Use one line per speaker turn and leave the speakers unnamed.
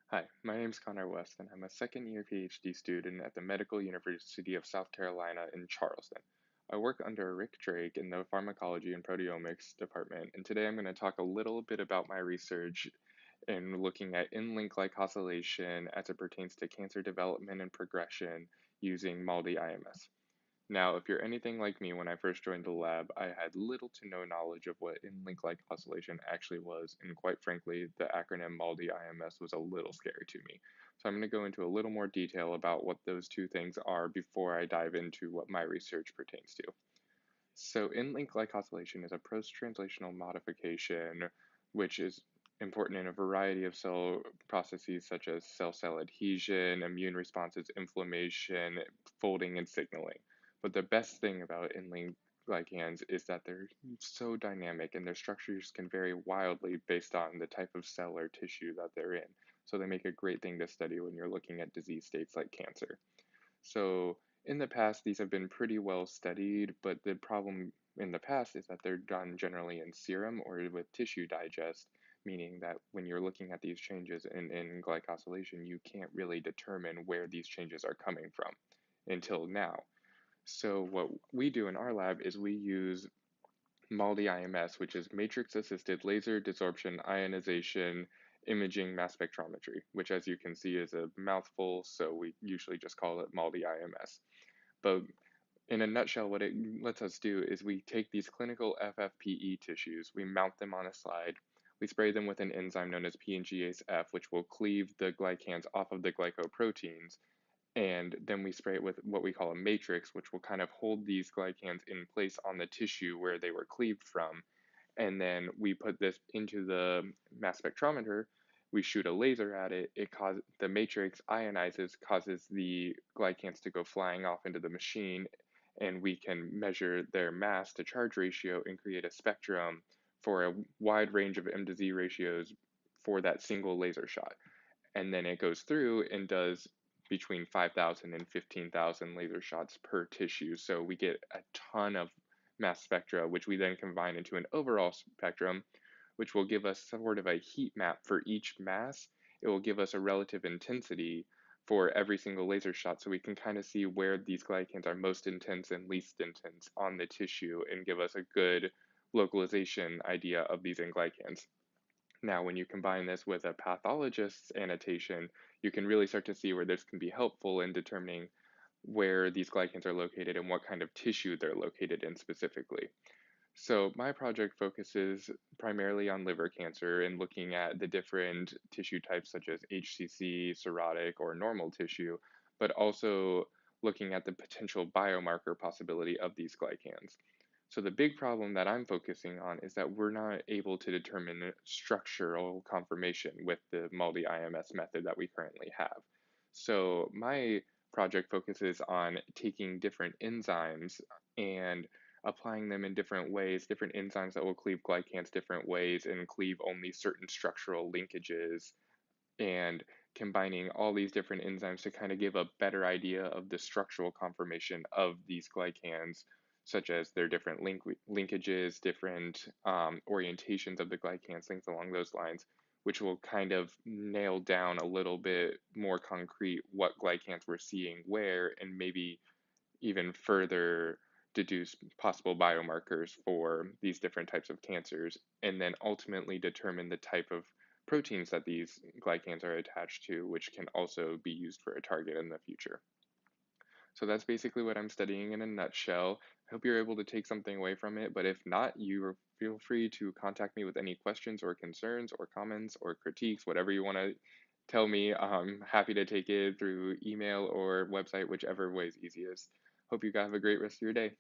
Hi, my name is Connor West, and I'm a second year PhD student at the Medical University of South Carolina in Charleston. I work under Rick Drake in the Pharmacology and Proteomics department, and today I'm going to talk a little bit about my research in looking at in-link glycosylation as it pertains to cancer development and progression using MALDI-IMS. Now, if you're anything like me, when I first joined the lab, I had little to no knowledge of what in-link glycosylation actually was, and quite frankly, the acronym MALDI-IMS was a little scary to me. So I'm going to go into a little more detail about what those two things are before I dive into what my research pertains to. So in-link glycosylation is a post-translational modification, which is important in a variety of cell processes such as cell-cell adhesion, immune responses, inflammation, folding, and signaling. But the best thing about in-link glycans is that they're so dynamic and their structures can vary wildly based on the type of cell or tissue that they're in. So they make a great thing to study when you're looking at disease states like cancer. So in the past, these have been pretty well studied, but the problem in the past is that they're done generally in serum or with tissue digest, meaning that when you're looking at these changes in glycosylation, you can't really determine where these changes are coming from until now. So what we do in our lab is we use MALDI-IMS, which is matrix-assisted laser desorption ionization imaging mass spectrometry, which as you can see is a mouthful, so we usually just call it MALDI-IMS. But in a nutshell, what it lets us do is we take these clinical FFPE tissues, we mount them on a slide, we spray them with an enzyme known as PNGase F, which will cleave the glycans off of the glycoproteins, and then we spray it with what we call a matrix, which will kind of hold these glycans in place on the tissue where they were cleaved from. And then we put this into the mass spectrometer. We shoot a laser at it. The matrix ionizes, causes the glycans to go flying off into the machine, and we can measure their mass to charge ratio and create a spectrum for a wide range of M to Z ratios for that single laser shot. And then it goes through and does between 5,000 and 15,000 laser shots per tissue. So we get a ton of mass spectra, which we then combine into an overall spectrum, which will give us sort of a heat map for each mass. It will give us a relative intensity for every single laser shot so we can kind of see where these glycans are most intense and least intense on the tissue and give us a good localization idea of these glycans. Now, when you combine this with a pathologist's annotation, you can really start to see where this can be helpful in determining where these glycans are located and what kind of tissue they're located in specifically. So my project focuses primarily on liver cancer and looking at the different tissue types such as HCC, cirrhotic, or normal tissue, but also looking at the potential biomarker possibility of these glycans. So the big problem that I'm focusing on is that we're not able to determine structural conformation with the MALDI-IMS method that we currently have. So my project focuses on taking different enzymes and applying them in different ways, different enzymes that will cleave glycans different ways and cleave only certain structural linkages, and combining all these different enzymes to kind of give a better idea of the structural conformation of these glycans, such as their different linkages, different orientations of the glycans, things along those lines, which will kind of nail down a little bit more concrete what glycans we're seeing where, and maybe even further deduce possible biomarkers for these different types of cancers, and then ultimately determine the type of proteins that these glycans are attached to, which can also be used for a target in the future. So that's basically what I'm studying in a nutshell. I hope you're able to take something away from it, but if not, you feel free to contact me with any questions or concerns or comments or critiques, whatever you want to tell me. I'm happy to take it through email or website, whichever way is easiest. Hope you guys have a great rest of your day.